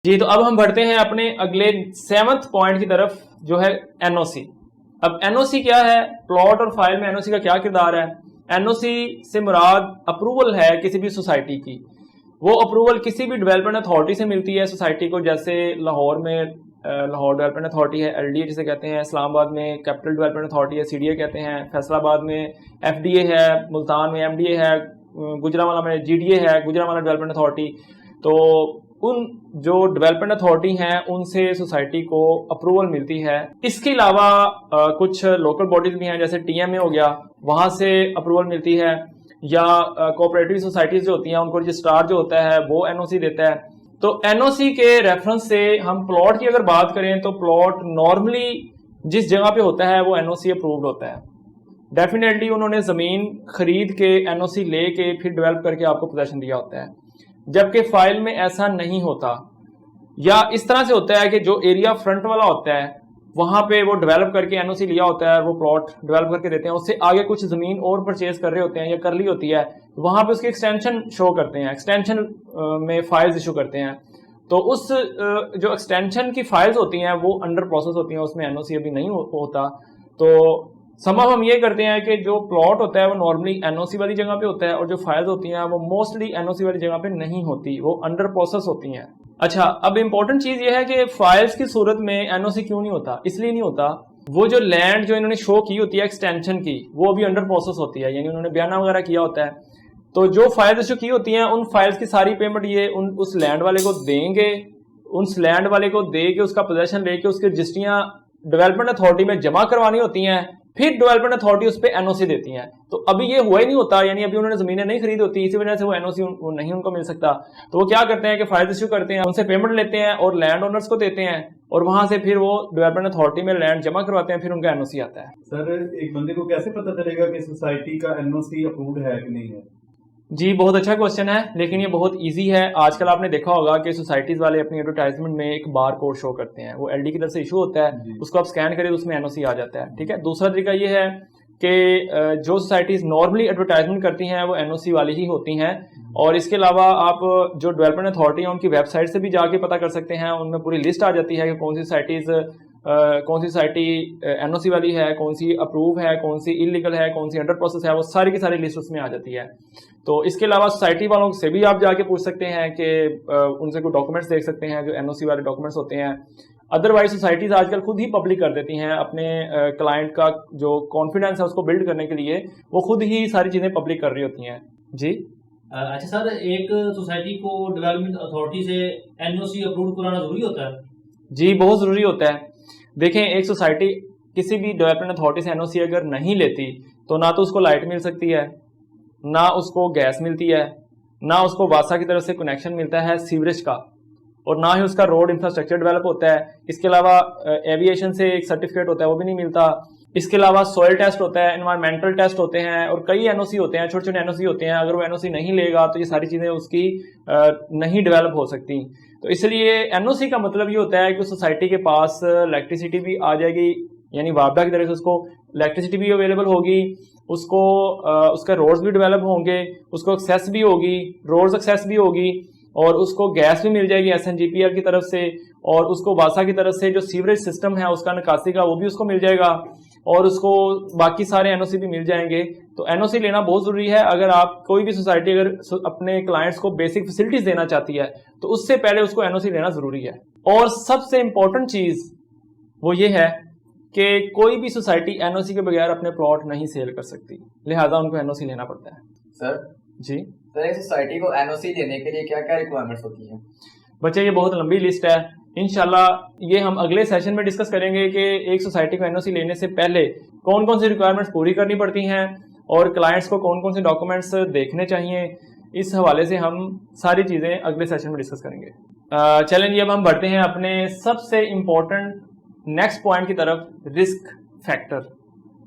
जी, तो अब हम बढ़ते हैं अपने अगले 7th पॉइंट की तरफ, जो है एनओसी। अब एनओसी क्या है, प्लॉट और फाइल में एनओसी का क्या किरदार है। एनओसी से मुराद अप्रूवल है किसी भी सोसाइटी की। वो अप्रूवल किसी भी डेवलपमेंट अथॉरिटी से मिलती है सोसाइटी को, जैसे लाहौर में लाहौर डेवलपमेंट अथॉरिटी है, एलडीए जिसे कहते हैं। इस्लामाबाद में कैपिटल डेवलपमेंट अथॉरिटी है, सीडीए कहते हैं। फैसलाबाद में एफडीए है, मुल्तान में एमडीए है, गुजरांवाला में जीडीए है, गुजरांवाला डेवलपमेंट अथॉरिटी। तो उन जो डेवलपमेंट अथॉरिटी हैं उनसे सोसाइटी को अप्रूवल मिलती है। इसके अलावा कुछ लोकल बॉडीज भी हैं, जैसे टीएमए हो गया, वहां से अप्रूवल मिलती है। या कोऑपरेटिव सोसाइटीज जो होती हैं उनको रजिस्ट्रार जो होता है वो एनओसी देता है। तो एनओसी के रेफरेंस से हम प्लॉट की अगर बात करें तो प्लॉट नॉर्मली जिस जगह पे होता है वो एनओसी अप्रूव्ड होता है। डेफिनेटली उन्होंने जमीन खरीद के एनओसी लेके फिर डेवलप करके आपको पोजेशन दिया होता है, जबकि फाइल में ऐसा नहीं होता। या इस तरह से होता है कि जो एरिया फ्रंट वाला होता है वहां पे वो डेवलप करके एनओसी लिया होता है, वो प्लॉट डेवलप करके देते हैं, उससे आगे कुछ जमीन और परचेज कर रहे होते हैं या कर ली होती है, वहां पे उसकी एक्सटेंशन शो करते हैं, एक्सटेंशन में फाइल्स इशू करते हैं। तो उस जो एक्सटेंशन की फाइल्स होती हैं वो अंडर प्रोसेस होती हैं, उसमें एनओसी अभी नहीं होता। तो संभव हम ये करते हैं कि जो प्लॉट होता है वो नॉर्मली एनओसी वाली जगह पे होता है, और जो फाइल्स होती हैं वो मोस्टली एनओसी वाली जगह पे नहीं होती, वो अंडर प्रोसेस होती हैं। अच्छा, अब इंपॉर्टेंट चीज ये है कि फाइल्स की सूरत में एनओसी क्यों नहीं होता। इसलिए नहीं होता, वो जो लैंड जो इन्होंने शो की होती है एक्सटेंशन की, वो अभी अंडर प्रोसेस होती है, यानी उन्होंने बयाना वगैरह किया होता है। तो जो फाइल्स इशू की होती हैं उन फाइल्स की सारी पेमेंट ये उस लैंड वाले को देंगे, उस लैंड वाले को दे के उसका पोजेशन लेके उसकी रजिस्ट्रियां डेवलपमेंट अथॉरिटी में जमा करवानी होती हैं, फिर डेवलपमेंट अथॉरिटी उस पर एनओसी देती है। तो अभी ये हुआ ही नहीं होता, यानी अभी उन्होंने जमीनें नहीं खरीदी होती, इसी वजह से वो एनओसी नहीं उनको मिल सकता। तो वो क्या करते हैं कि फाइल्स इशू करते हैं, उनसे पेमेंट लेते हैं और लैंड ओनर्स को देते हैं, और वहां से फिर वो डेवलपमेंट अथॉरिटी में लैंड जमा करवाते हैं, फिर उनका एनओसी आता है। सर, एक बंदे को कैसे पता चलेगा कि सोसाइटी का एनओसी अप्रूव्ड है कि नहीं है? जी, बहुत अच्छा क्वेश्चन है, लेकिन ये बहुत इजी है। आजकल आपने देखा होगा कि सोसाइटीज वाले अपनी एडवर्टाइजमेंट में एक बार कोड शो करते हैं, वो एलडी की तरफ से इशू होता है, उसको आप स्कैन करें तो उसमें एनओसी आ जाता है। ठीक है। दूसरा तरीका ये है कि जो सोसाइटीज नॉर्मली एडवर्टाइजमेंट करती हैं वो एनओसी वाली ही होती हैं, और इसके अलावा आप जो डेवलपमेंट अथॉरिटी है उनकी वेबसाइट से भी जाके पता कर सकते हैं, उनमें पूरी लिस्ट आ जाती है कि कौन सी सोसाइटी एनओसी वाली है, कौन सी अप्रूव है, कौन सी इलीगल है, कौन सी अंडर प्रोसेस है, वो सारी की सारी लिस्ट उसमें आ जाती है। तो इसके अलावा सोसाइटी वालों से भी आप जाके पूछ सकते हैं कि उनसे कोई डॉक्यूमेंट्स देख सकते हैं जो एनओसी वाले डॉक्यूमेंट्स होते हैं। अदरवाइज सोसाइटीज आजकल खुद ही पब्लिक कर देती हैं, अपने क्लाइंट का जो कॉन्फिडेंस है उसको बिल्ड करने के लिए वो खुद ही सारी चीज़ें पब्लिक कर रही होती हैं। जी अच्छा सर, एक सोसाइटी को डेवलपमेंट अथॉरिटी से एनओसी अप्रूव कराना जरूरी होता है? जी, बहुत ज़रूरी होता है। देखें, एक सोसाइटी किसी भी डेवलपमेंट अथॉरिटी से एनओसी अगर नहीं लेती तो ना तो उसको लाइट मिल सकती है, ना उसको गैस मिलती है, ना उसको वासा की तरफ से कनेक्शन मिलता है सीवरेज का, और ना ही उसका रोड इंफ्रास्ट्रक्चर डेवलप होता है। इसके अलावा एविएशन से एक सर्टिफिकेट होता है वो भी नहीं मिलता। इसके अलावा सॉइल टेस्ट होता है, एनवायरमेंटल टेस्ट होते हैं, और कई एनओसी होते हैं, छोटे छोटे एनओसी होते हैं। अगर वो एनओसी नहीं लेगा तो ये सारी चीज़ें उसकी नहीं डेवलप हो सकती। तो इसलिए एनओसी का मतलब ये होता है कि सोसाइटी के पास इलेक्ट्रिसिटी भी आ जाएगी, यानी वापडा की तरह से उसको इलेक्ट्रिसिटी भी अवेलेबल होगी, उसको उसका रोड्स भी डेवलप होंगे, उसको एक्सेस भी होगी, रोड्स एक्सेस भी होगी, और उसको गैस भी मिल जाएगी एसएनजीपीएल की तरफ से, और उसको वासा की तरफ से जो सीवरेज सिस्टम है उसका निकासी का वो भी उसको मिल जाएगा, और उसको बाकी सारे एनओसी भी मिल जाएंगे। तो एनओसी लेना बहुत ज़रूरी है। अगर आप कोई भी सोसाइटी अगर अपने क्लाइंट्स को बेसिक फैसिलिटीज देना चाहती है तो उससे पहले उसको एनओसी लेना ज़रूरी है। और सबसे इम्पोर्टेंट चीज़ वो ये है कि कोई भी सोसाइटी एनओसी के बगैर अपने प्लॉट नहीं सेल कर सकती, लिहाजा उनको एनओसी लेना पड़ता है। सर जी सर, एक सोसाइटी को एनओसी देने के लिए क्या क्या रिक्वायरमेंट्स होती हैं? बच्चे, ये बहुत लंबी लिस्ट है, इंशाल्लाह ये हम अगले सेशन में डिस्कस करेंगे कि एक सोसाइटी को एनओसी लेने से पहले कौन कौन सी रिक्वायरमेंट्स पूरी करनी पड़ती हैं और क्लाइंट्स को कौन कौन से डॉक्यूमेंट्स देखने चाहिए। इस हवाले से हम सारी चीज़ें अगले सेशन में डिस्कस करेंगे। चलें, अब हम बढ़ते हैं अपने सबसे इम्पोर्टेंट नेक्स्ट पॉइंट की तरफ, रिस्क फैक्टर।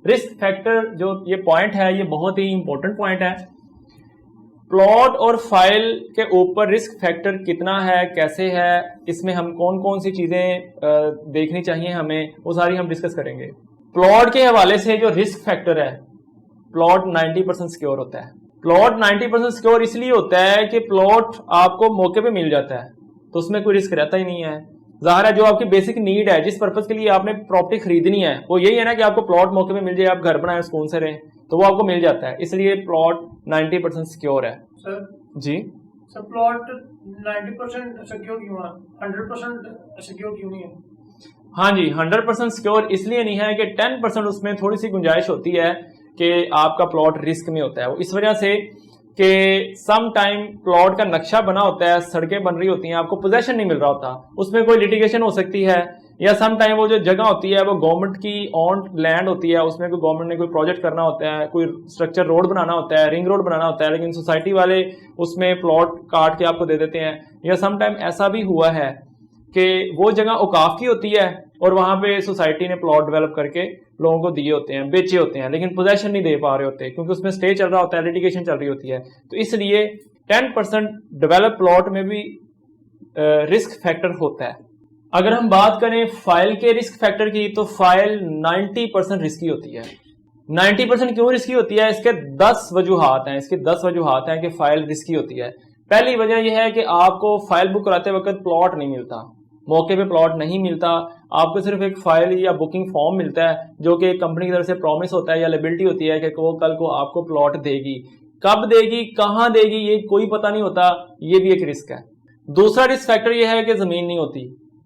रिस्क फैक्टर जो ये पॉइंट है ये बहुत ही इंपॉर्टेंट पॉइंट है। प्लॉट और फाइल के ऊपर रिस्क फैक्टर कितना है, कैसे है, इसमें हम कौन कौन सी चीज़ें देखनी चाहिए हमें, वो सारी हम डिस्कस करेंगे। प्लॉट के हवाले से जो रिस्क फैक्टर है, प्लॉट 90% सिक्योर होता है। प्लॉट 90% सिक्योर इसलिए होता है कि प्लॉट आपको मौके पे मिल जाता है, तो उसमें कोई रिस्क रहता ही नहीं है। ज़ाहिर है जो आपकी बेसिक नीड है, जिस पर्पज़ के लिए आपने प्रॉपर्टी खरीदनी है, वो यही है ना कि आपको प्लॉट मौके पे मिल जाए, आप घर बनाए सुकून से रहें, तो वो आपको मिल जाता है। इसलिए प्लॉट 90% सिक्योर है। सर जी सर, प्लॉट 90% सिक्योर क्यों है, 100% सिक्योर क्यों नहीं है? हाँ जी, 100% सिक्योर इसलिए नहीं है कि 10% उसमें थोड़ी सी गुंजाइश होती है कि आपका प्लॉट रिस्क में होता है। वो इस वजह से कि सम टाइम प्लॉट का नक्शा बना होता है, सड़कें बन रही होती हैं, आपको पोजेशन नहीं मिल रहा होता, उसमें कोई लिटिगेशन हो सकती है, या सम टाइम वो जो जगह होती है वो गवर्नमेंट की ऑन लैंड होती है, उसमें कोई गवर्नमेंट ने कोई प्रोजेक्ट करना होता है, कोई स्ट्रक्चर रोड बनाना होता है, रिंग रोड बनाना होता है, लेकिन सोसाइटी वाले उसमें प्लॉट काट के आपको दे देते हैं। या सम टाइम ऐसा भी हुआ है कि वो जगह औकाफ की होती है और वहां पे सोसाइटी ने प्लॉट डेवलप करके लोगों को दिए होते हैं, बेचे होते हैं, लेकिन पोजेशन नहीं दे पा रहे होते क्योंकि उसमें स्टे चल रहा होता है, लिटिगेशन चल रही होती है। तो इसलिए 10% डेवलप प्लॉट में भी रिस्क फैक्टर होता है। अगर हम बात करें फाइल के रिस्क फैक्टर की, तो फाइल 90% रिस्की होती है। 90% क्यों रिस्की होती है? इसके 10 वजूहात हैं। इसके 10 वजूहात हैं कि फाइल रिस्की होती है। पहली वजह यह है कि आपको फाइल बुक कराते वक्त प्लॉट नहीं मिलता, मौके पे प्लॉट नहीं मिलता, आपको सिर्फ एक फाइल या बुकिंग फॉर्म मिलता है जो कि कंपनी की तरफ से प्रॉमिस होता है या लायबिलिटी होती है कि वो कल को आपको प्लॉट देगी। कब देगी, कहाँ देगी, ये कोई पता नहीं होता, ये भी एक रिस्क है। दूसरा रिस्क फैक्टर ये है कि जमीन नहीं होती,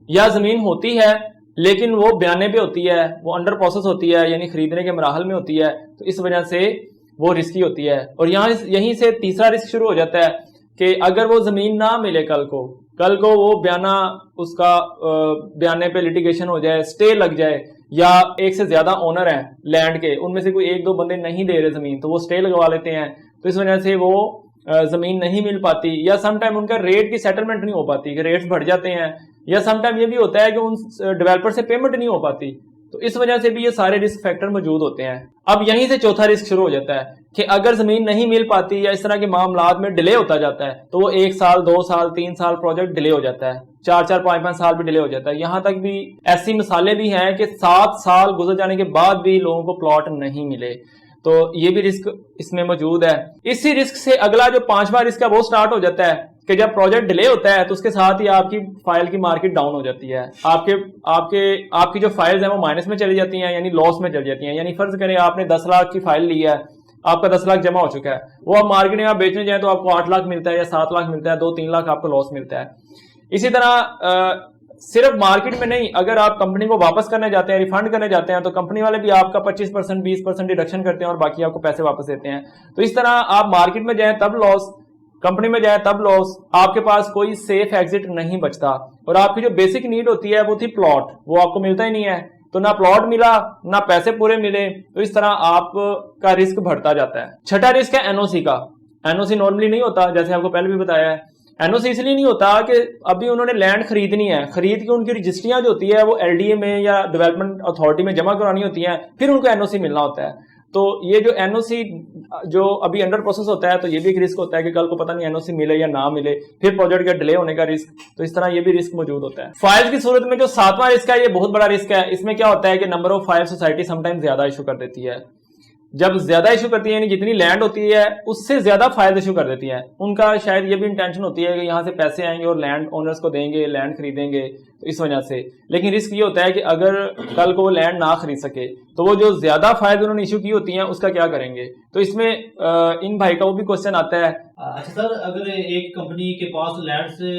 या जमीन होती है लेकिन वो बयाने पे होती है, वो अंडर प्रोसेस होती है, यानी खरीदने के मराहल में होती है, तो इस वजह से वो रिस्की होती है। और यहीं से तीसरा रिस्क शुरू हो जाता है कि अगर वो जमीन ना मिले कल को वो बयाना उसका बयाने पे लिटिगेशन हो जाए, स्टे लग जाए, या एक से ज्यादा ओनर हैं लैंड के, उनमें से कोई एक दो बंदे नहीं दे रहे जमीन, तो वो स्टे लगवा लेते हैं, तो इस वजह से वो जमीन नहीं मिल पाती, या समटाइम उनका रेट की सेटलमेंट नहीं हो पाती, कि रेट्स बढ़ जाते हैं, या समटाइम ये भी होता है कि उन डेवलपर से पेमेंट नहीं हो पाती। तो इस वजह से भी ये सारे रिस्क फैक्टर मौजूद होते हैं। अब यहीं से चौथा रिस्क शुरू हो जाता है कि अगर जमीन नहीं मिल पाती या इस तरह के मामलात में डिले होता जाता है, तो वो 1 साल 2 साल 3 साल प्रोजेक्ट डिले हो जाता है, 4 5 साल भी डिले हो जाता है। यहां तक भी ऐसी मिसालें भी हैं कि 7 साल गुजर जाने के बाद भी लोगों को प्लॉट नहीं मिले। तो ये भी रिस्क इसमें मौजूद है। इसी रिस्क से अगला जो 5वां रिस्क है वो स्टार्ट हो जाता है कि जब प्रोजेक्ट डिले होता है तो उसके साथ ही आपकी फाइल की मार्केट डाउन हो जाती है, आपकी जो फाइल्स हैं वो माइनस में चली जाती हैं, यानी लॉस में चली जाती हैं। यानी फर्ज करें आपने 10 लाख की फाइल ली है, आपका 10 लाख जमा हो चुका है, वो आप मार्केट में आप बेचने जाए तो आपको 8 लाख मिलता है या 7 लाख मिलता है, 2-3 लाख आपको लॉस मिलता है। इसी तरह सिर्फ मार्केट में नहीं, अगर आप कंपनी को वापस करने जाते हैं, रिफंड करने जाते हैं, तो कंपनी वाले भी आपका 25% 20% डिडक्शन करते हैं और बाकी आपको पैसे वापस देते हैं। तो इस तरह आप मार्केट में जाए तब लॉस, कंपनी में जाए तब लॉस, आपके पास कोई सेफ एग्जिट नहीं बचता। और आपकी जो बेसिक नीड होती है वो थी प्लॉट, वो आपको मिलता ही नहीं है, तो ना प्लॉट मिला ना पैसे पूरे मिले, तो इस तरह आपका रिस्क बढ़ता जाता है। छठा रिस्क है एनओसी का। एनओसी नॉर्मली नहीं होता, जैसे आपको पहले भी बताया है। एनओसी इसलिए नहीं होता कि अभी उन्होंने लैंड खरीदनी है, खरीद के उनकी रजिस्ट्रियां जो होती है वो एलडीए में या डेवलपमेंट अथॉरिटी में जमा करानी होती है, फिर उनको एनओसी मिलना होता है। तो ये जो एनओसी जो अभी अंडर प्रोसेस होता है, तो ये भी एक रिस्क होता है कि कल को पता नहीं एनओसी मिले या ना मिले, फिर प्रोजेक्ट का डिले होने का रिस्क, तो इस तरह ये भी रिस्क मौजूद होता है। फाइल्स की सूरत में जो 7वां रिस्क है, ये बहुत बड़ा रिस्क है। इसमें क्या होता है कि number of file society sometime ज्यादा इशू कर देती है। जब ज्यादा इशू करती है, यानी जितनी लैंड होती है उससे ज्यादा फाइल इशू कर देती है। उनका शायद ये भी इंटेंशन होती है कि यहाँ से पैसे आएंगे और लैंड ओनर्स को देंगे, लैंड खरीदेंगे, तो इस वजह से। लेकिन रिस्क ये होता है कि अगर कल को वो लैंड ना खरीद सके तो वो जो ज्यादा फाइल उन्होंने इशू की होती हैं उसका क्या करेंगे। तो इसमें इन भाई का वो भी क्वेश्चन आता है। अच्छा सर, अगर एक कंपनी के पास लैंड से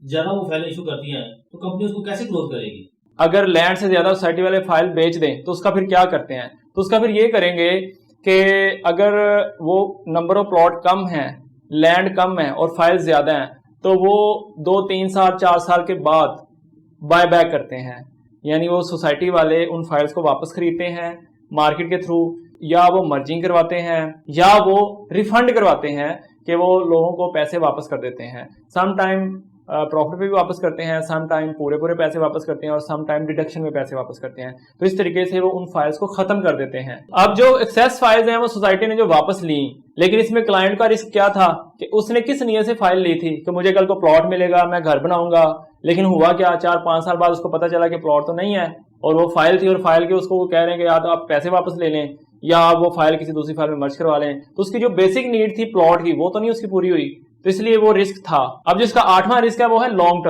ज्यादा वो फाइल इशू करती है तो कंपनी उसको कैसे क्लोज करेगी? अगर लैंड से ज्यादा सोसाइटी वाले फाइल बेच दें तो उसका फिर क्या करते हैं? तो उसका फिर ये करेंगे कि अगर वो नंबर ऑफ प्लॉट कम है, लैंड कम है और फाइल ज्यादा हैं, तो वो 2-3 साल 4 साल के बाद बाय बैक करते हैं, यानी वो सोसाइटी वाले उन फाइल्स को वापस खरीदते हैं मार्केट के थ्रू, या वो मर्जिंग करवाते हैं, या वो रिफंड करवाते हैं कि वो लोगों को पैसे वापस कर देते हैं। सम टाइम प्रॉफिट पे भी वापस करते हैं, सम टाइम पूरे पैसे वापस करते हैं, और सम टाइम डिडक्शन में पैसे वापस करते हैं। तो इस तरीके से वो उन फाइल्स को खत्म कर देते हैं। अब जो एक्सेस फाइल्स हैं वो सोसाइटी ने जो वापस ली, लेकिन इसमें क्लाइंट का रिस्क क्या था कि उसने किस नियत से फाइल ली थी कि मुझे कल को प्लॉट मिलेगा, मैं घर बनाऊंगा, लेकिन हुआ क्या, 4-5 साल बाद उसको पता चला कि प्लॉट तो नहीं है, और वो फाइल थी और फाइल के उसको वो कह रहे हैं कि या तो आप पैसे वापस ले लें या आप वो फाइल किसी दूसरी फाइल में मर्ज करवा लें। तो उसकी जो बेसिक नीड थी प्लॉट की वो तो नहीं उसकी पूरी हुई। तो तो इसलिए वो रिस्क था। अब जिसका 8वां रिस्क है वो है लॉन्ग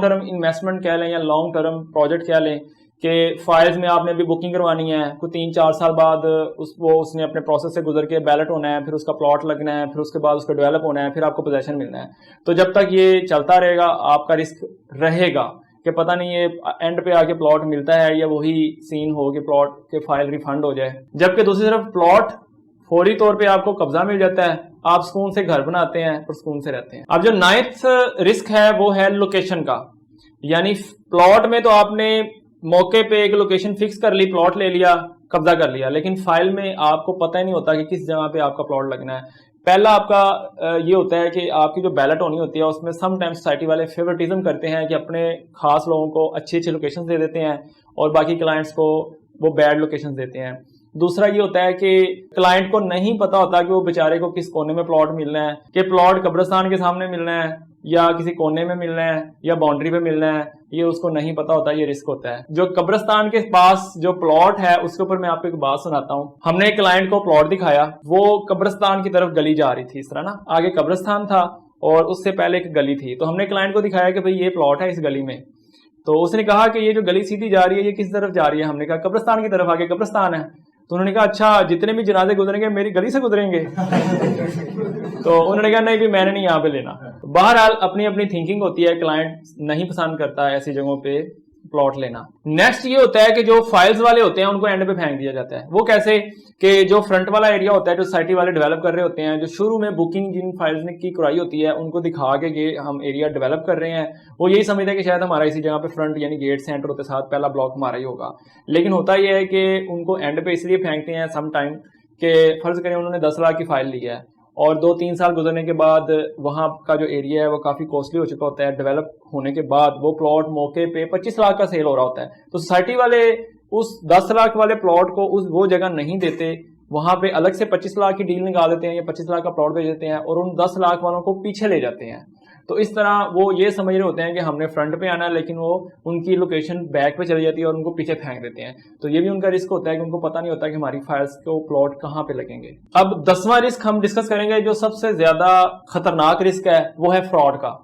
टर्म इन्वेस्टमेंट कह लें या लॉन्ग टर्म प्रोजेक्ट कह लें कि फाइल्स में आपने अभी बुकिंग करवानी है, कोई 3-4 साल बाद उसने अपने प्रोसेस से गुजर के बैलेट होना है, फिर उसका प्लॉट लगना है, फिर उसके बाद उसका डेवलप होना है, फिर आपको पोजेशन मिलना है। तो जब तक ये चलता रहेगा आपका रिस्क रहेगा कि पता नहीं ये एंड पे आके प्लॉट मिलता है या वही सीन हो कि प्लॉट के फाइल रिफंड हो जाए। जबकि दूसरी तरफ प्लॉट फौरी तौर पे आपको कब्जा मिल जाता है, आप सुकून से घर बनाते हैं और सुकून से रहते हैं। अब जो 9th रिस्क है वो है लोकेशन का, यानी प्लॉट में तो आपने मौके पे एक लोकेशन फिक्स कर ली, प्लॉट ले लिया, कब्जा कर लिया, लेकिन फाइल में आपको पता ही नहीं होता कि किस जगह पे आपका प्लॉट लगना है। पहला आपका ये होता है कि आपकी जो बैलेट होनी होती है उसमें समटाइम्स सोसाइटी वाले फेवरेटिज्म करते हैं कि अपने खास लोगों को अच्छी अच्छी लोकेशन दे देते हैं और बाकी क्लाइंट्स को वो बैड लोकेशन देते हैं। दूसरा ये होता है कि क्लाइंट को नहीं पता होता कि वो बेचारे को किस कोने में प्लॉट मिलना है, कि प्लॉट कब्रिस्तान के सामने मिलना है या किसी कोने में मिलना है या बाउंड्री पे मिलना है, ये उसको नहीं पता होता, ये रिस्क होता है। जो कब्रिस्तान के पास जो प्लॉट है उसके ऊपर मैं आपको एक बात सुनाता हूँ। हमने एक क्लाइंट को प्लॉट दिखाया, वो कब्रिस्तान की तरफ गली जा रही थी, इस तरह ना, आगे कब्रिस्तान था और उससे पहले एक गली थी। तो हमने क्लाइंट को दिखाया कि भाई ये प्लॉट है इस गली में। तो उसने कहा कि ये जो गली सीधी जा रही है ये किस तरफ जा रही है? हमने कहा कब्रिस्तान की तरफ, आगे कब्रिस्तान है। तो उन्होंने कहा अच्छा, जितने भी जनाजे गुजरेंगे मेरी गली से गुजरेंगे? तो उन्होंने कहा नहीं भी मैंने नहीं यहाँ पे लेना। बहरहाल अपनी अपनी थिंकिंग होती है, क्लाइंट नहीं पसंद करता है ऐसी जगहों पे प्लॉट लेना। नेक्स्ट ये होता है कि जो फाइल्स वाले होते हैं उनको एंड पे फेंक दिया जाता है। वो कैसे कि जो फ्रंट वाला एरिया होता है, जो सोसाइटी वाले डेवलप कर रहे होते हैं, जो शुरू में बुकिंग जिन फाइल्स ने की कराई होती है उनको दिखा के ये हम एरिया डेवलप कर रहे हैं, वो यही समझते हैं कि शायद हमारा इसी जगह पे फ्रंट यानी गेट से एंटर होते साथ पहला ब्लॉक हमारा ही होगा। लेकिन होता यह है कि उनको एंड पे इसलिए फेंकते हैं सम टाइम कि फर्ज करें उन्होंने 10 लाख की फाइल ली है और 2-3 साल गुजरने के बाद वहाँ का जो एरिया है वो काफ़ी कॉस्टली हो चुका होता है, डेवलप होने के बाद वो प्लॉट मौके पे 25 लाख का सेल हो रहा होता है। तो सोसाइटी वाले उस 10 लाख वाले प्लॉट को वो जगह नहीं देते, वहाँ पे अलग से 25 लाख की डील निकाल देते हैं या 25 लाख का प्लॉट भेज देते हैं और उन 10 लाख वालों को पीछे ले जाते हैं। तो इस तरह वो ये समझ रहे होते हैं कि हमने फ्रंट पे आना है, लेकिन वो उनकी लोकेशन बैक पे चली जाती है और उनको पीछे फेंक देते हैं। तो ये भी उनका रिस्क होता है कि उनको पता नहीं होता कि हमारी फाइल्स को प्लॉट कहाँ पे लगेंगे। अब 10वां रिस्क हम डिस्कस करेंगे, जो सबसे ज्यादा खतरनाक रिस्क है वो है फ्रॉड का।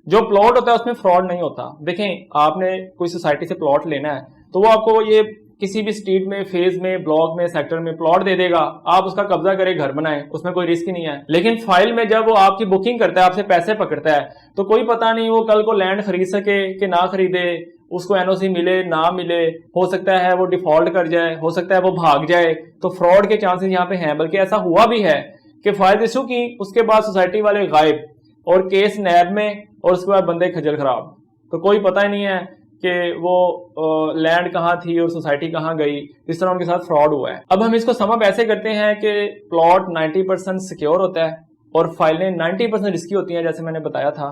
जो प्लॉट होता है उसमें फ्रॉड नहीं होता। देखें, आपने कोई सोसाइटी से प्लॉट लेना है तो वो आपको ये किसी भी स्ट्रीट में, फेज में, ब्लॉक में, सेक्टर में प्लॉट दे देगा, आप उसका कब्जा करें, घर बनाएं, उसमें कोई रिस्क ही नहीं है। लेकिन फाइल में जब वो आपकी बुकिंग करता है, आपसे पैसे पकड़ता है, तो कोई पता नहीं वो कल को लैंड खरीद सके कि ना खरीदे, उसको एनओसी मिले ना मिले, हो सकता है वो डिफॉल्ट कर जाए, हो सकता है वो भाग जाए। तो फ्रॉड के चांसेस यहाँ पे हैं। बल्कि ऐसा हुआ भी है कि फाइल इशू की, उसके बाद सोसाइटी वाले गायब और केस नैब में, और उसके बाद बंदे खजल खराब। तो कोई पता ही नहीं है कि वो लैंड कहाँ थी और सोसाइटी कहाँ गई। इस तरह उनके साथ फ्रॉड हुआ है। अब हम इसको समझ ऐसे करते हैं कि प्लॉट 90% सिक्योर होता है और फाइलें 90% रिस्की होती हैं। जैसे मैंने बताया था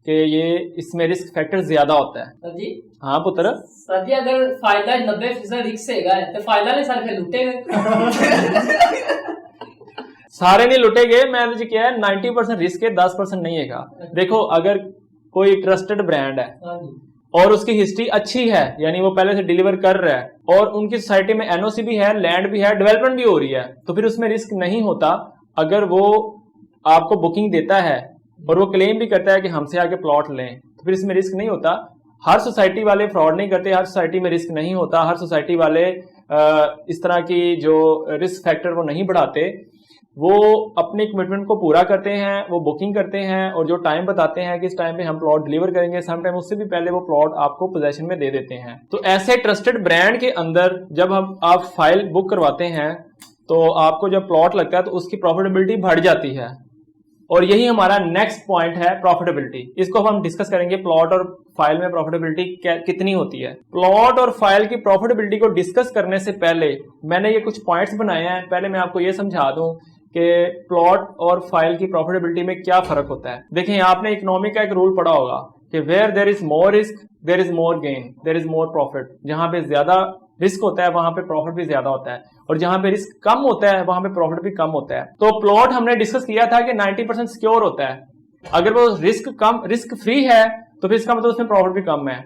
कि ये इसमें रिस्क फैक्टर ज्यादा होता है। सर जी, हाँ पुत्र। सर जी, अगर फायदा 90% रिस्क है तो फायदा ने सारे लुटे गए। सारे नहीं लुटे गए। मैंने जो किया है 90% रिस्क है, 10% नहीं है। देखो, अगर कोई ट्रस्टेड ब्रांड है और उसकी हिस्ट्री अच्छी है, यानी वो पहले से डिलीवर कर रहा है और उनकी सोसाइटी में एनओसी भी है, लैंड भी है, डेवलपमेंट भी हो रही है, तो फिर उसमें रिस्क नहीं होता। अगर वो आपको बुकिंग देता है और वो क्लेम भी करता है कि हमसे आके प्लॉट लें, तो फिर इसमें रिस्क नहीं होता। हर सोसाइटी वाले फ्रॉड नहीं करते, हर सोसाइटी में रिस्क नहीं होता, हर सोसाइटी वाले इस तरह की जो रिस्क फैक्टर वो नहीं बढ़ाते। वो अपनी कमिटमेंट को पूरा करते हैं, वो बुकिंग करते हैं और जो टाइम बताते हैं कि इस टाइम पे हम प्लॉट डिलीवर करेंगे, सम टाइम उससे भी पहले वो प्लॉट आपको पोजेशन में दे देते हैं। तो ऐसे ट्रस्टेड ब्रांड के अंदर जब आप फाइल बुक करवाते हैं तो आपको जब प्लॉट लगता है तो उसकी प्रॉफिटेबिलिटी बढ़ जाती है। और यही हमारा नेक्स्ट पॉइंट है, प्रॉफिटेबिलिटी। इसको हम डिस्कस करेंगे, प्लॉट और फाइल में प्रॉफिटेबिलिटी कितनी होती है। प्लॉट और फाइल की प्रॉफिटेबिलिटी को डिस्कस करने से पहले मैंने ये कुछ पॉइंट्स बनाए हैं। पहले मैं आपको ये समझा दूं कि प्लॉट और फाइल की प्रॉफिटेबिलिटी में क्या फर्क होता है। देखिए, आपने इकोनॉमी का एक रूल पढ़ा होगा कि where there is more risk there is more gain, there is more profit. जहां पे ज्यादा रिस्क होता है वहां पे प्रॉफिट भी ज्यादा होता है, और जहां पे रिस्क कम होता है वहां पे प्रॉफिट भी कम होता है। तो प्लॉट हमने डिस्कस किया था कि 90% सिक्योर होता है। अगर वो रिस्क फ्री है तो फिर इसका मतलब उसमें प्रॉफिट भी कम है।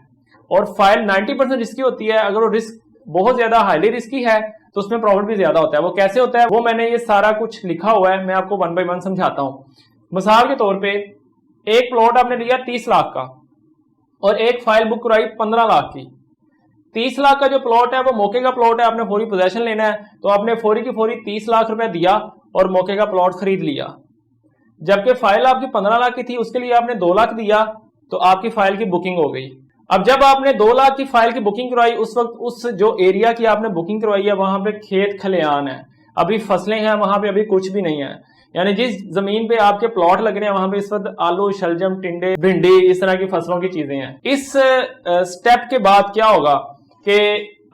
और फाइल 90% रिस्की होती है, अगर वो रिस्क बहुत ज्यादा हाईली रिस्की है तो उसमें प्रॉफिट भी ज्यादा होता है। वो कैसे होता है वो मैंने ये सारा कुछ लिखा हुआ है, मैं आपको 1 by 1 समझाता हूँ। मिसाल के तौर पे एक प्लॉट आपने लिया 30 लाख का और एक फाइल बुक कराई 15 लाख की। 30 लाख का जो प्लॉट है वो मौके का प्लॉट है, आपने फौरी पोजेशन लेना है, तो आपने फौरी की फौरी 30 लाख रुपए दिया और मौके का प्लॉट खरीद लिया। जबकि फाइल आपकी 15 लाख की थी, उसके लिए आपने 2 लाख दिया, तो आपकी फाइल की बुकिंग हो गई। अब जब आपने 2 लाख की फाइल की बुकिंग करवाई, उस वक्त उस जो एरिया की आपने बुकिंग करवाई है वहां पे खेत खलियान है, अभी फसलें हैं, वहां पे अभी कुछ भी नहीं है। यानी जिस जमीन पे आपके प्लॉट लग रहे हैं वहां पे इस वक्त आलू, शलजम, टिंडे, भिंडी, इस तरह की फसलों की चीजें हैं। इस स्टेप के बाद क्या होगा कि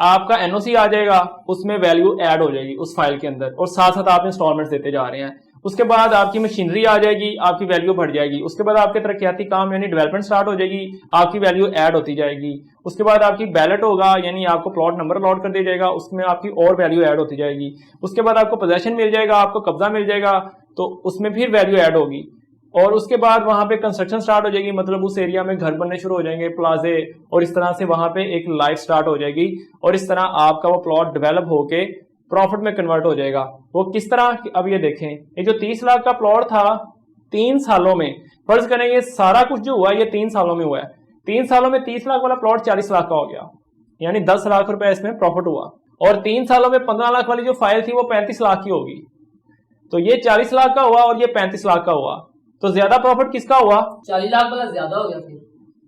आपका एनओसी आ जाएगा, उसमें वैल्यू ऐड हो जाएगी उस फाइल के अंदर, और साथ साथ आप इंस्टॉलमेंट्स देते जा रहे हैं। उसके बाद आपकी मशीनरी आ जाएगी, आपकी वैल्यू बढ़ जाएगी। उसके बाद आपके तरक्याती काम यानी डेवलपमेंट स्टार्ट हो जाएगी, आपकी वैल्यू ऐड होती जाएगी। उसके बाद आपकी बैलेट होगा, यानी आपको प्लॉट नंबर अलॉट कर दिया जाएगा, उसमें आपकी और वैल्यू ऐड होती जाएगी। उसके बाद आपको पोजेशन मिल जाएगा, आपको कब्जा मिल जाएगा, तो उसमें फिर वैल्यू ऐड होगी। और उसके बाद वहां पे कंस्ट्रक्शन स्टार्ट हो जाएगी, मतलब उस एरिया में घर बनने शुरू हो जाएंगे, प्लाजे, और इस तरह से वहां पे एक लाइफ स्टार्ट हो जाएगी। और इस तरह आपका वो प्लॉट डेवलप होके प्रॉफिट में कन्वर्ट हो जाएगा। वो किस तरह, अब ये देखें, ये जो 30 लाख का प्लॉट था 3 सालों में, फर्ज करें ये सारा कुछ जो हुआ ये 3 सालों में हुआ है। 3 सालों में 30 लाख वाला प्लॉट 40 लाख का हो गया, यानी 10 लाख रुपए इसमें प्रॉफिट हुआ। और 3 सालों में 15 लाख वाली जो फाइल थी वो 35 लाख की होगी। तो ये 40 लाख का हुआ और ये 35 लाख का हुआ, तो ज्यादा प्रॉफिट किसका हुआ? 40 लाख वाला ज्यादा हो गया फिर।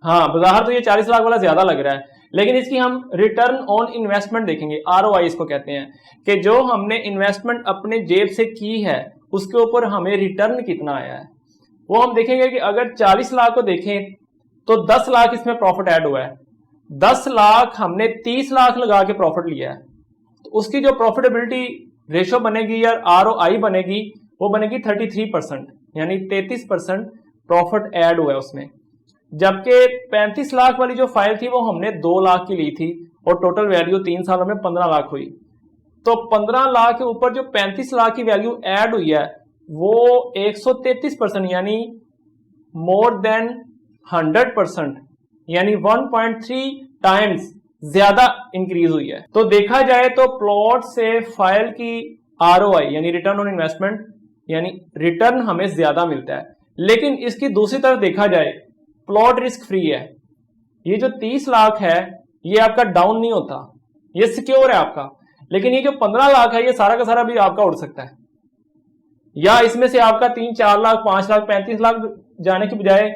हाँ, बाहर तो ये 40 लाख वाला ज्यादा लग रहा है, लेकिन इसकी हम रिटर्न ऑन इन्वेस्टमेंट देखेंगे, ROI इसको कहते हैं, कि जो हमने इन्वेस्टमेंट अपने जेब से की है उसके ऊपर हमें रिटर्न कितना आया है। वो हम देखेंगे कि अगर 40 लाख को देखें तो 10 लाख इसमें प्रॉफिट ऐड हुआ है। 10 लाख हमने 30 लाख लगा के प्रॉफिट लिया है, तो उसकी जो प्रॉफिटेबिलिटी रेशो बनेगी या ROI बनेगी वो बनेगी 33%, यानी 33% प्रॉफिट ऐड हुआ है उसमें। जबकि 35 लाख वाली जो फाइल थी वो हमने 2 लाख की ली थी और टोटल वैल्यू 3 सालों में 15 लाख हुई। तो 15 लाख के ऊपर जो 35 लाख की वैल्यू ऐड हुई है वो 133%, यानी मोर देन 100%, यानी 1.3 टाइम्स ज्यादा इंक्रीज हुई है। तो देखा जाए तो प्लॉट से फाइल की ROI यानी रिटर्न ऑन इन्वेस्टमेंट, यानी रिटर्न हमें ज्यादा मिलता है। लेकिन इसकी दूसरी तरफ देखा जाए, प्लॉट रिस्क फ्री है। ये जो 30 लाख है ये आपका डाउन नहीं होता, ये सिक्योर है आपका। लेकिन ये जो 15 लाख है ये सारा का सारा भी आपका उड़ सकता है, या इसमें से आपका 3, 4 लाख, 5 लाख, 35 लाख जाने की बजाय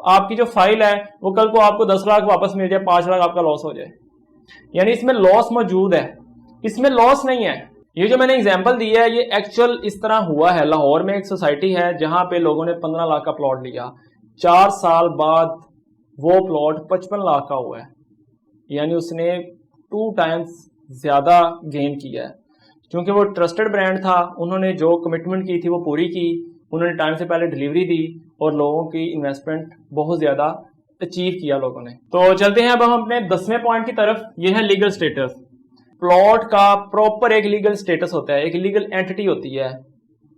आपकी जो फाइल है वो कल को आपको 10 लाख वापस मिल जाए, 5 लाख आपका लॉस हो जाए। यानी इसमें लॉस मौजूद है, इसमें लॉस नहीं है। ये जो मैंने एग्जांपल दिया है ये एक्चुअल इस तरह हुआ है। लाहौर में एक सोसाइटी है जहां पे लोगों ने 15 लाख का प्लॉट लिया, 4 साल बाद वो प्लॉट 55 लाख का हुआ है, यानी उसने 2 टाइम्स ज्यादा गेन किया है। क्योंकि वो ट्रस्टेड ब्रांड था, उन्होंने जो कमिटमेंट की थी वो पूरी की, उन्होंने टाइम से पहले डिलीवरी दी और लोगों की इन्वेस्टमेंट बहुत ज्यादा अचीव किया लोगों ने। तो चलते हैं अब हम अपने 10वें पॉइंट की तरफ। ये है लीगल स्टेटस। प्लॉट का प्रॉपर एक लीगल स्टेटस होता है, एक लीगल एंटिटी होती है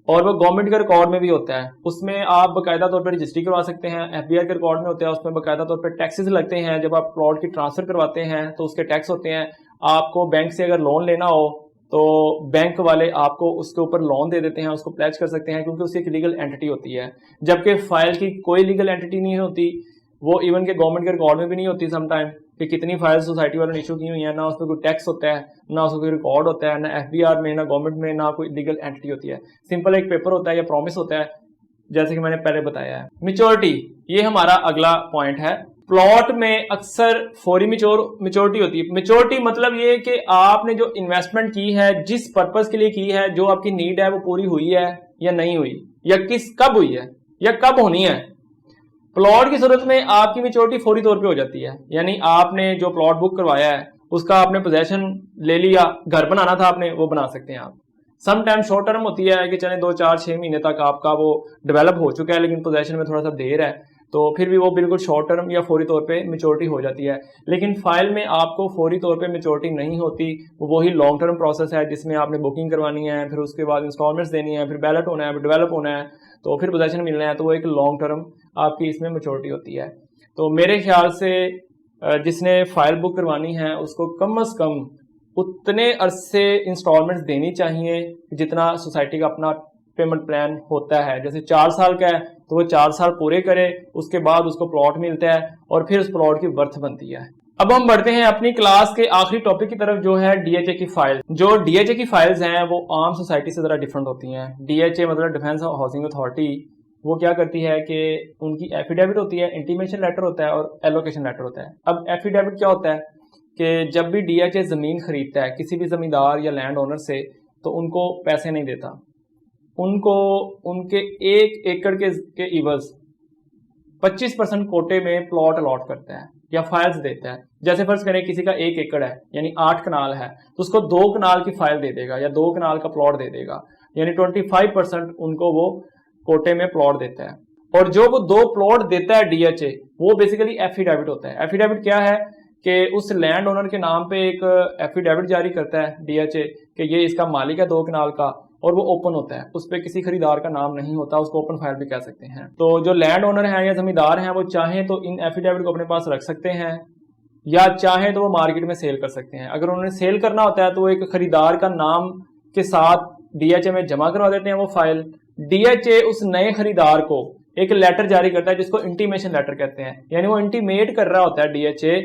और वो गवर्नमेंट के रिकॉर्ड में भी होता है। उसमें आप बाकायदा तौर पर रजिस्ट्री करवा सकते हैं, FBI के रिकॉर्ड में होता है, उसमें बाकायदा तौर पर टैक्सेस लगते हैं। जब आप प्लॉट की ट्रांसफर करवाते हैं तो उसके टैक्स होते हैं। आपको बैंक से अगर लोन लेना हो तो बैंक वाले आपको उसके ऊपर लोन दे देते हैं, उसको प्लेज कर सकते हैं, क्योंकि उसकी एक लीगल एंटिटी होती है। जबकि फाइल की कोई लीगल एंटिटी नहीं होती, वो इवन के गवर्नमेंट के रिकॉर्ड में भी नहीं होती समटाइम, कि कितनी फाइल सोसाइटी वालों ने इशू की हुई है, ना उसमें कोई टैक्स होता है, ना उसमें कोई रिकॉर्ड होता है, ना FBR में, ना गवर्नमेंट में, ना कोई लीगल एंटिटी होती है। सिंपल एक पेपर होता है या प्रॉमिस होता है, जैसे कि मैंने पहले बताया है। मैच्योरिटी, ये हमारा अगला पॉइंट है। प्लॉट में अक्सर फौरी मैच्योरिटी होती है। मैच्योरिटी मतलब ये कि आपने जो इन्वेस्टमेंट की है, जिस पर्पस के लिए की है, जो आपकी नीड है वो पूरी हुई है या नहीं हुई, या कब हुई है या कब होनी है। प्लॉट की सूरत में आपकी मैच्योरिटी फौरी तौर पे हो जाती है, यानी आपने जो प्लॉट बुक करवाया है उसका आपने पोजेशन ले लिया, घर बनाना था आपने, वो बना सकते हैं आप। सम टाइम शॉर्ट टर्म होती है कि चले 2, 4, 6 महीने तक आपका वो डेवलप हो चुका है, लेकिन पोजेशन में थोड़ा सा देर है, तो फिर भी वो बिल्कुल शॉर्ट टर्म या फौरी तौर पे मैच्योरिटी हो जाती है। लेकिन फाइल में आपको फौरी तौर पे मैच्योरिटी नहीं होती, वो वही लॉन्ग टर्म प्रोसेस है जिसमें आपने बुकिंग करवानी है, फिर उसके बाद इंस्टॉलमेंट्स देनी है, फिर बैलेट होना है, फिर डेवलप होना है, तो फिर पोजेशन मिलना है, तो वो एक लॉन्ग टर्म आपकी इसमें मैच्योरिटी होती है। तो मेरे ख्याल से जिसने फाइल बुक करवानी है उसको कम अज कम उतने अरसे इंस्टॉलमेंट्स देनी चाहिए जितना सोसाइटी का अपना पेमेंट प्लान होता है। जैसे 4 साल का है तो वो 4 साल पूरे करे, उसके बाद उसको प्लॉट मिलता है और फिर उस प्लॉट की वर्थ बनती है। अब हम बढ़ते हैं अपनी क्लास के आखिरी टॉपिक की तरफ, जो है डीएचए की फाइल। जो डीएचए की फाइल्स हैं वो आम सोसाइटी से ज़रा डिफरेंट होती हैं। डीएचए मतलब डिफेंस हाउसिंग अथॉरिटी, वो क्या करती है कि उनकी एफिडेविट होती है, इंटीमेशन लेटर होता है और एलोकेशन लेटर होता है। अब एफिडेविट क्या होता है कि जब भी डीएचए ज़मीन खरीदता है किसी भी ज़मींदार या लैंड ओनर से, तो उनको पैसे नहीं देता, उनको उनके 1 एकड़ के इवज 25% कोटे में प्लॉट अलॉट करता है या फाइल्स देता है। जैसे फर्ज करें किसी का 1 एकड़ है यानी 8 कनाल है, तो उसको 2 कनाल की फाइल दे देगा या 2 कनाल का प्लॉट दे देगा, यानी 25% उनको वो कोटे में प्लॉट देता है। और जो वो 2 प्लॉट देता है डीएचए, वो बेसिकली एफिडेविट होता है। एफिडेविट क्या है कि उस लैंड ओनर के नाम पे एक एफिडेविट जारी करता है डीएचए कि ये इसका मालिक है 2 कनाल का, और वो ओपन होता है, उस पर किसी खरीदार का नाम नहीं होता, उसको ओपन फाइल भी कह सकते हैं। तो जो लैंड ओनर हैं या जमींदार हैं वो चाहें तो इन एफिडेविट को अपने पास रख सकते हैं या चाहें तो वो मार्केट में सेल कर सकते हैं। अगर उन्होंने सेल करना होता है तो वो एक खरीदार का नाम के साथ डीएचए में जमा करवा देते हैं वो फाइल। डीएचए उस नए खरीदार को एक लेटर जारी करता है जिसको इंटीमेशन लेटर कहते हैं, यानी वो इंटीमेट कर रहा होता है, डीएचए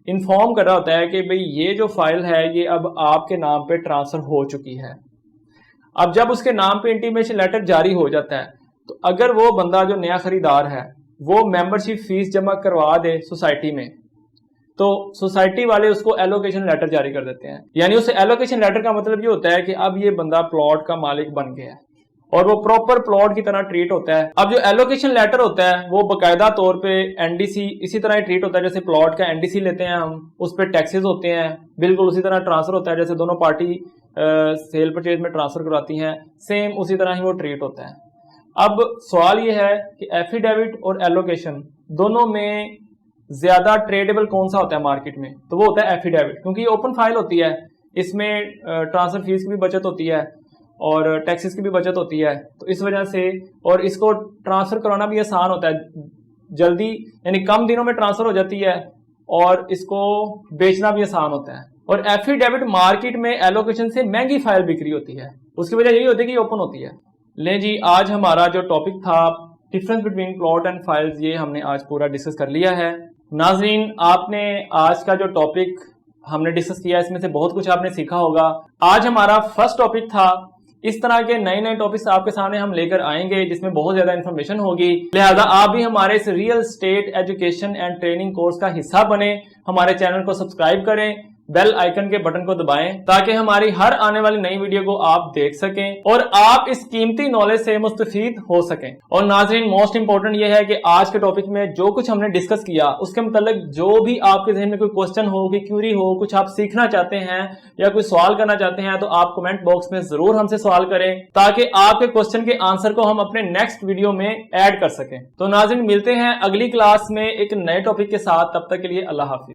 इन्फॉर्म कर रहा होता है कि भाई ये जो फाइल है ये अब आपके नाम पे ट्रांसफर हो चुकी है। अब जब उसके नाम पे इंटीमेशन लेटर जारी हो जाता है तो अगर वो बंदा जो नया खरीदार है वो मेंबरशिप फीस जमा करवा दे सोसाइटी में, तो सोसाइटी वाले उसको एलोकेशन लेटर जारी कर देते हैं। यानी उस एलोकेशन लेटर का मतलब ये होता है कि अब ये बंदा प्लॉट का मालिक बन गया है और वो प्रॉपर प्लॉट की तरह ट्रीट होता है। अब जो एलोकेशन लेटर होता है वो बाकायदा तौर पे एनडीसी इसी तरह ही ट्रीट होता है जैसे प्लॉट का एनडीसी लेते हैं हम, उस पर टैक्सेस होते हैं, बिल्कुल उसी तरह ट्रांसफर होता है जैसे दोनों पार्टी सेल परचेज में ट्रांसफर करवाती हैं, सेम उसी तरह ही वो ट्रीट होता है। अब सवाल ये है कि एफिडेविट और एलोकेशन दोनों में ज्यादा ट्रेडेबल कौन सा होता है मार्केट में, तो वो होता है एफिडेविट, क्योंकि ये ओपन फाइल होती है, इसमें ट्रांसफर फीस की भी बचत होती है और टैक्सेस की भी बचत होती है, तो इस वजह से, और इसको ट्रांसफर कराना भी आसान होता है, जल्दी यानी कम दिनों में ट्रांसफर हो जाती है और इसको बेचना भी आसान होता है। और एफिडेविट मार्केट में एलोकेशन से महंगी फाइल बिक्री होती है, उसकी वजह यही होती है कि ओपन होती है। ले जी, आज हमारा जो टॉपिक था difference between plot and files, ये हमने आज पूरा डिस्कस कर लिया है। नाजरीन, आपने आज का जो टॉपिक हमने डिस्कस किया इसमें से बहुत कुछ आपने सीखा होगा। आज हमारा फर्स्ट टॉपिक था, इस तरह के नए नए टॉपिक्स आपके सामने हम लेकर आएंगे जिसमें बहुत ज्यादा इन्फॉर्मेशन होगी, लिहाजा आप भी हमारे इस real estate education and training course का हिस्सा बने। हमारे चैनल को सब्सक्राइब करें, बेल आइकन के बटन को दबाएं ताकि हमारी हर आने वाली नई वीडियो को आप देख सकें और आप इस कीमती नॉलेज से मुस्तफीद हो सकें। और नाज़रीन, मोस्ट इंपॉर्टेंट यह है कि आज के टॉपिक में जो कुछ हमने डिस्कस किया उसके मतलब जो भी आपके जहन में कोई क्वेश्चन हो, कोई क्यूरी हो, कुछ आप सीखना चाहते हैं या कोई सवाल करना चाहते हैं, तो आप कमेंट बॉक्स में जरूर हमसे सवाल करें ताकि आपके क्वेश्चन के आंसर को हम अपने नेक्स्ट वीडियो में ऐड कर सकें। तो नाज़रीन, मिलते हैं अगली क्लास में एक नए टॉपिक के साथ, तब तक के लिए अल्लाह हाफिज।